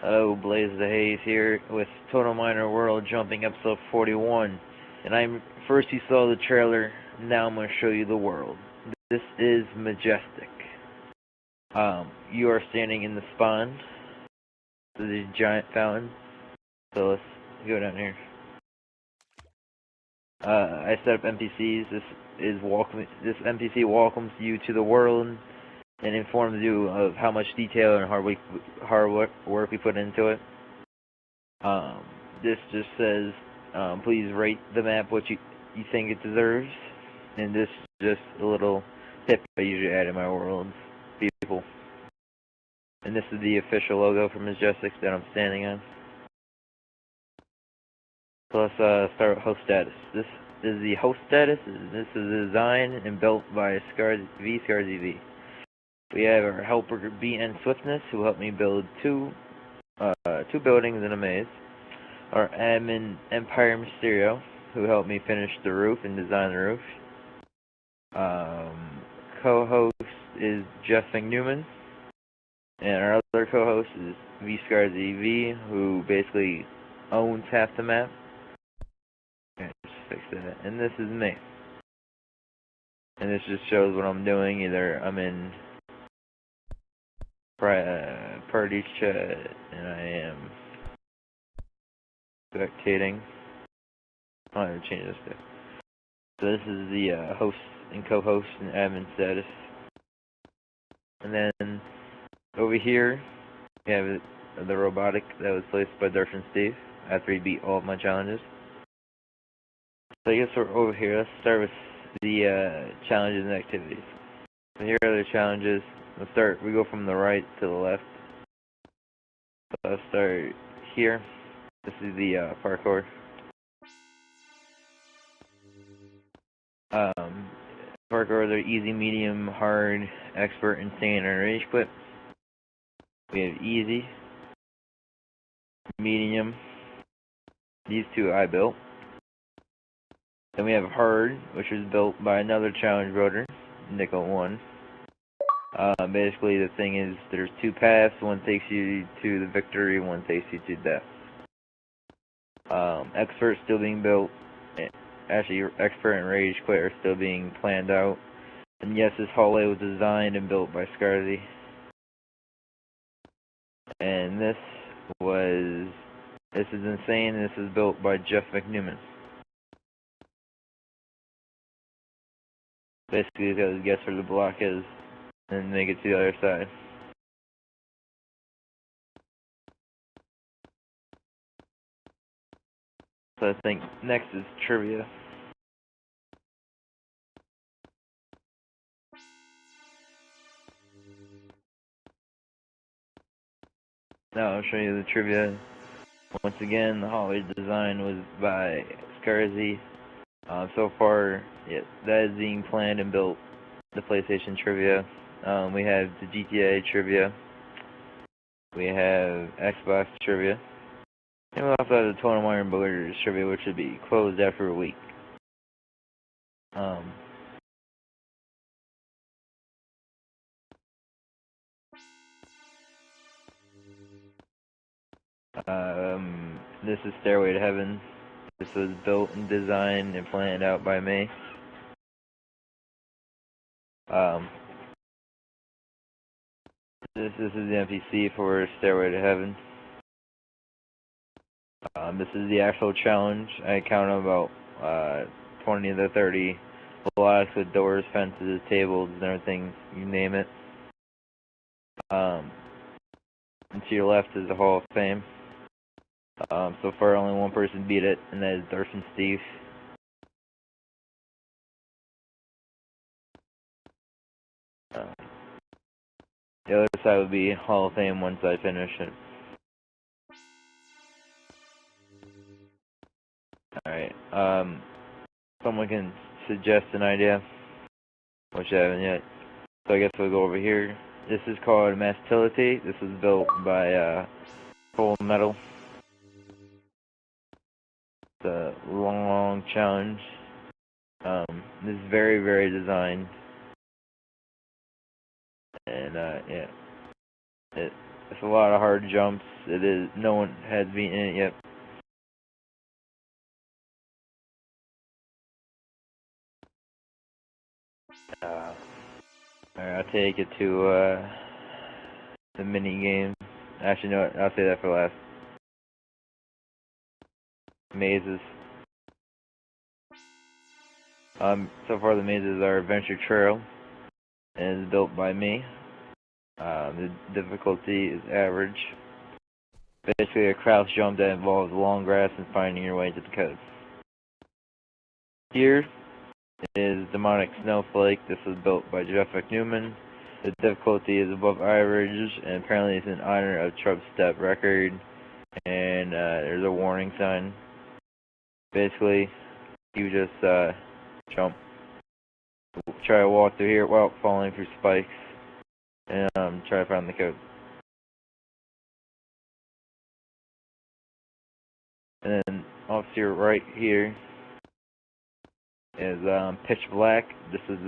Hello, Blaze the Haze here with Total Miner World Jumping episode 41. And first you saw the trailer, now I'm going to show you the world. This is majestic. You are standing in the spawn. This is a giant fountain. So let's go down here. I set up NPCs. This NPC welcomes you to the world and informs you of how much detail and hard work we put into it. This just says, please rate the map what you think it deserves. And this is just a little tip I usually add in my worlds, people. And this is the official logo for Majestic that I'm standing on. So let's start with host status. This is the host status. This is designed and built by Scarzy. We have our helper BN Swiftness, who helped me build two buildings in a maze. Our admin Empire Mysterio, who helped me finish the roof and design the roof. Co-host is Jeff McNewman, and our other co-host is Scarzy, who basically owns half the map. Okay, just fix that. And this is me. And this just shows what I'm doing. Either I'm in party chat and I am spectating. I'll have to change this too. So this is the host and co-host and admin status. And then over here we have the robotic that was placed by Durf and Steve after he beat all of my challenges. So I guess we're over here. Let's start with the challenges and activities. So here are the challenges. We go from the right to the left. So let's start here. This is the parkour. Parkour, they're easy, medium, hard, expert, insane, and rage quit. We have easy, medium. These two I built. Then we have hard, which was built by another challenge voter, Nickel 1. Basically, the thing is, there's two paths. One takes you to the victory, one takes you to death. Expert still being built. Actually, expert and rage quit are still being planned out. And yes, this hallway was designed and built by Scarzy. And this is insane. This is built by Jeff McNewman. Basically, you gotta guess where the block is and make it to the other side. So I think next is trivia. Now I'll show you the trivia. Once again, the hallway design was by Scarzy. So far, yeah, that is being planned and built. The PlayStation trivia. We have the GTA trivia. We have Xbox trivia. And we also have the Total Miner Builders trivia, which should be closed after a week. This is Stairway to Heaven. This was built and designed and planned out by me. This is the NPC for Stairway to Heaven. This is the actual challenge. I counted about 20 to 30 blocks with doors, fences, tables, and everything, you name it. And to your left is the Hall of Fame. So far only one person beat it, and that is Durf and Steve. The other side would be Hall of Fame once I finish it. Alright, someone can suggest an idea, which I haven't yet. So I guess we'll go over here. This is called Mastility. This was built by Full Metal. It's a long challenge. This is very, very designed. And yeah. It's a lot of hard jumps. It is. No one has beaten it yet. Alright, I'll take it to the mini game. Actually, no, I'll say that for last. Mazes. So far the mazes are Adventure Trail, and it's built by me. The difficulty is average. Basically a crouch jump that involves long grass and finding your way to the coast. Here is Demonic Snowflake. This was built by Jeff McNewman. The difficulty is above average, and apparently it's in honor of Trump's step record. And there's a warning sign. Basically, you just jump, try to walk through here while falling through spikes, and try to find the code. And then off to your right here is Pitch Black. This is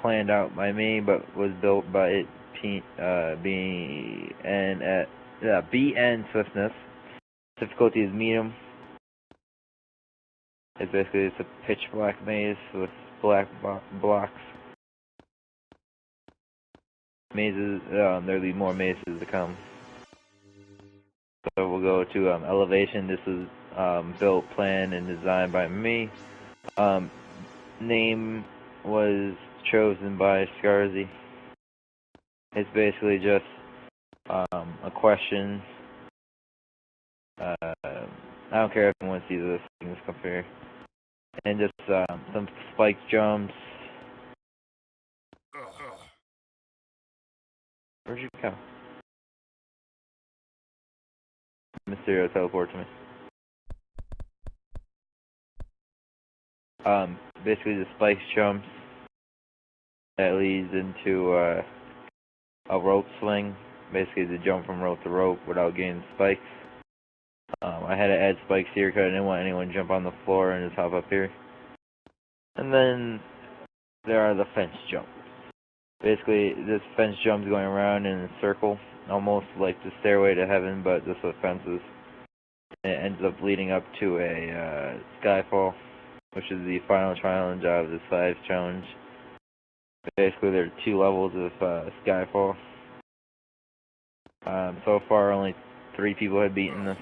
planned out by me, but was built by it BN Swiftness. Difficulty is medium. It's basically a pitch black maze with black blocks. Mazes. There'll be more mazes to come. So we'll go to Elevation. This is built, planned, and designed by me. Name was chosen by Scarzy. It's basically just a question. I don't care if anyone sees this. You can just come here. And just some spike jumps. Where'd you come? Mysterio teleport to me. Basically the spike jumps that leads into a rope swing. Basically the jump from rope to rope without getting spikes. I had to add spikes here because I didn't want anyone to jump on the floor and just hop up here. And then there are the fence jumps. Basically, this fence jumps going around in a circle, almost like the Stairway to Heaven, but just with fences. And it ends up leading up to a Skyfall, which is the final challenge of this 5 challenge. Basically, there are 2 levels of Skyfall. So far, only 3 people have beaten this.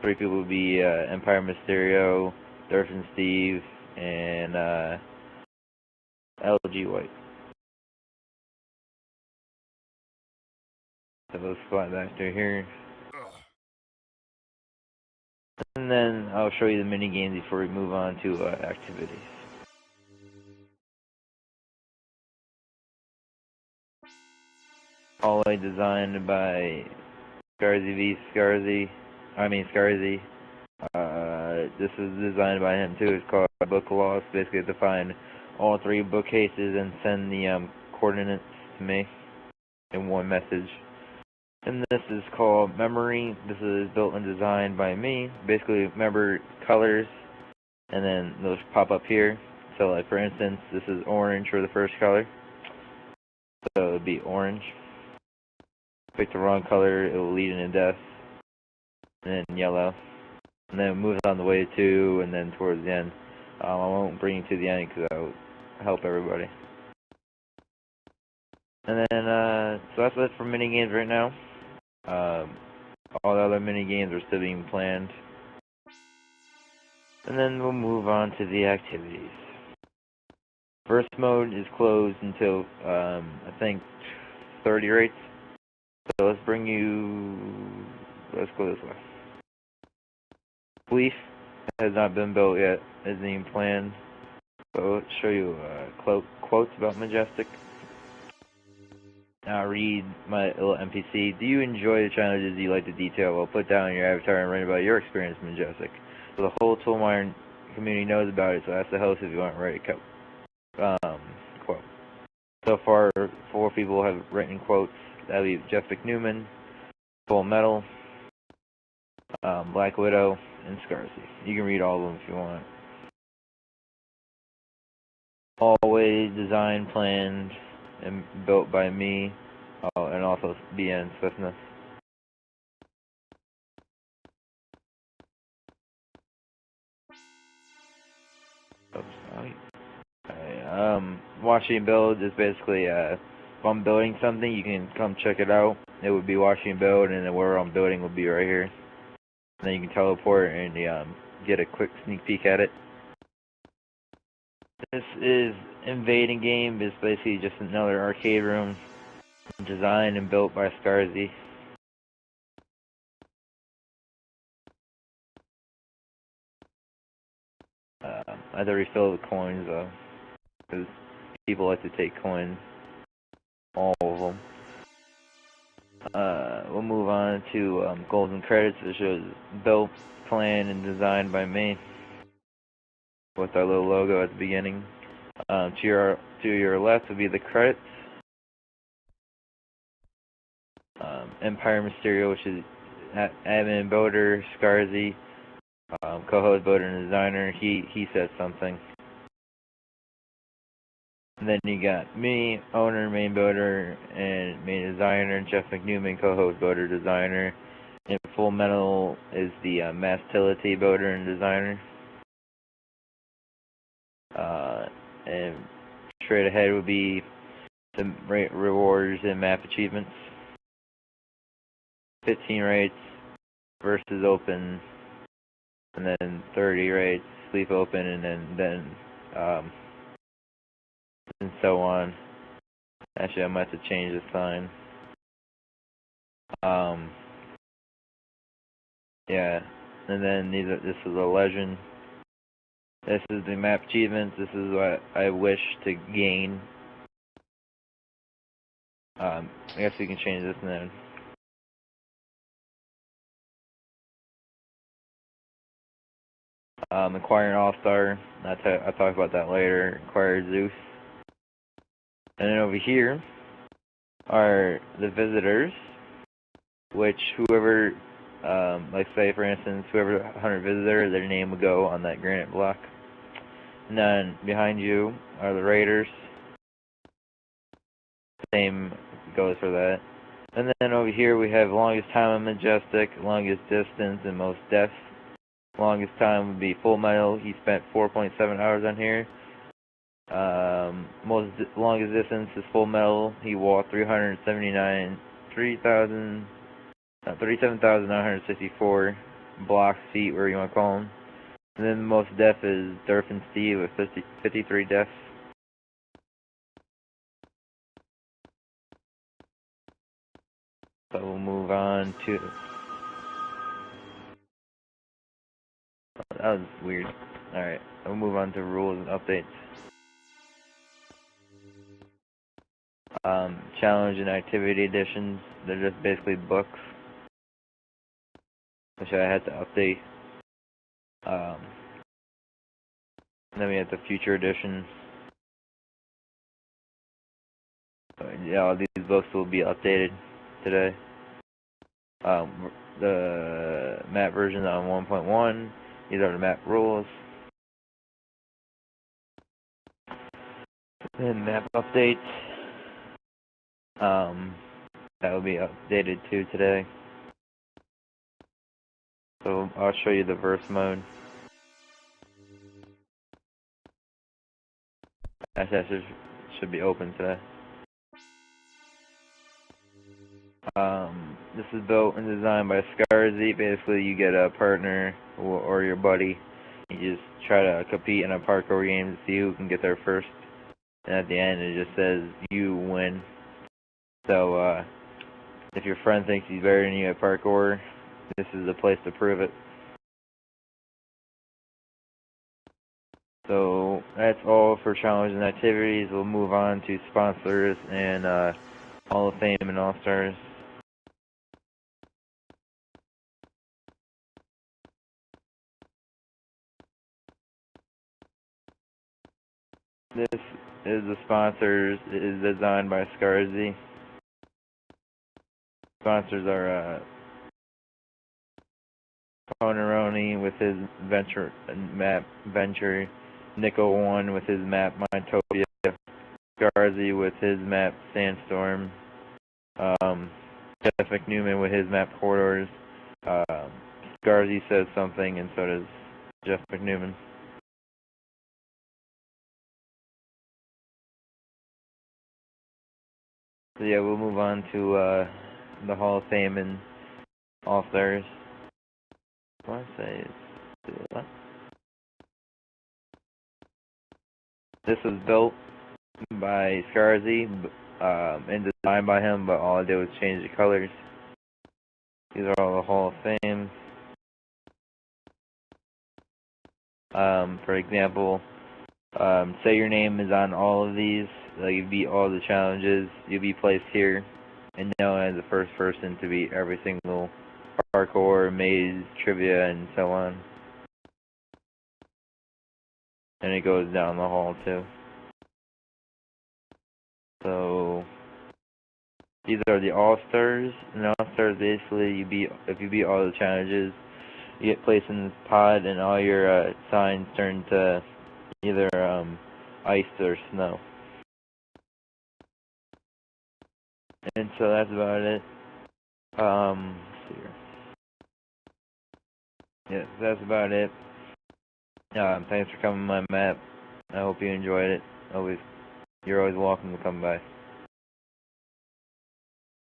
3 people would be Empire Mysterio, Durf and Steve, and LG White. So let's slide back through here. And then I'll show you the mini games before we move on to activities. Hallway designed by Scarzy. This is designed by him too. It's called Book Lost. Basically, to find all 3 bookcases and send the coordinates to me in one message. And this is called Memory. This is built and designed by me. Basically, remember colors, and then those pop up here. So, like for instance, this is orange for the first color. So it would be orange. Pick the wrong color, it will lead into death. And then yellow. And then it moves on the way to 2, and then towards the end. I won't bring you to the end because that will help everybody. And then, so that's it for mini games right now. All the other mini games are still being planned. And then we'll move on to the activities. First mode is closed until, I think, 30 rates. So let's go this way. Police has not been built yet, isn't even planned. So let's show you quotes about Majestic. Now read my little NPC. Do you enjoy the challenges? Do you like the detail? Well, put down your avatar and write about your experience with Majestic. So the whole totalminer community knows about it, so ask the host if you want to write a quote. So far, 4 people have written quotes. That would be Jeff McNewman, Full Metal, Black Widow, and Scarzy. You can read all of them if you want. Always designed, planned, and built by me. Oh, and also BN swiftness. Oops, sorry. Watching build is basically, if I'm building something, you can come check it out. It would be watching build, and then where I'm building will be right here. And then you can teleport and get a quick sneak peek at it. This is Invading Game. It's basically just another arcade room designed and built by Scarzy. I had to refill the coins though, because people like to take coins, all of them. We'll move on to golden credits. It shows built, planned, and designed by me, with our little logo at the beginning. To your left would be the credits. Empire Mysterio, which is admin, builder, Scarzy, co-host, builder, and designer. He said something. And then you got me, owner, main builder, and main designer. Jeff McNewman, co-host, builder, designer. And Full Metal is the Mastility builder and designer. And straight ahead would be the rewards and map achievements. 15 rates, versus open, and then 30 rates, sleep open, and then and so on. Actually, I might have to change the sign. Yeah, and then this is a legend. This is the map achievements. This is what I wish to gain. I guess we can change this now. Acquire an All-Star. I'll talk about that later. Acquire Zeus. And then over here are the visitors, which whoever, like say for instance, whoever 100 visitor, their name would go on that granite block. And then behind you are the raiders. Same goes for that. And then over here we have longest time on Majestic, longest distance, and most deaths. Longest time would be Full Metal. He spent 4.7 hours on here. Longest distance is Full Metal. He walked 37,964 blocks, feet, whatever you want to call them. And then the most death is Durf and Steve with 53 deaths. So we'll move on to... That was weird. Alright, we'll move on to rules and updates. Challenge and activity editions, they're just basically books, which I had to update. Then we have the future editions. Yeah, all these books will be updated today. The map version on 1.1, these are the map rules. And map updates. That will be updated too today. So I'll show you the verse mode. Actually, should be open today. This is built and designed by Scarzy. Basically, you get a partner or your buddy. You just try to compete in a parkour game to see who can get there first. And at the end, it just says you win. So, if your friend thinks he's better than you at parkour, this is the place to prove it. So, that's all for challenges and activities. We'll move on to sponsors and Hall of Fame and All-Stars. This is the sponsors. It is designed by Scarzy. Sponsors are Poneroni with his map Venture, Nickel One with his map Mytopia, Scarzy with his map Sandstorm, Um, Jeff McNewman with his map corridors. Scarzy says something, and so does Jeff McNewman. So yeah, we'll move on to the Hall of Fame and All-Stars. I want to say what? This was built by Scarzy and designed by him, but all I did was change the colors. These are all the Hall of Fame. For example, say your name is on all of these, like you beat all the challenges, you'll be placed here and known as the first person to beat every single parkour, maze, trivia, and so on. And it goes down the hall too. So these are the All-Stars. And All-Stars basically if you beat all the challenges, you get placed in this pod and all your signs turn to either ice or snow. And so that's about it. Let's see here. Yeah, that's about it. Thanks for coming to my map. I hope you enjoyed it. You're always welcome to come by.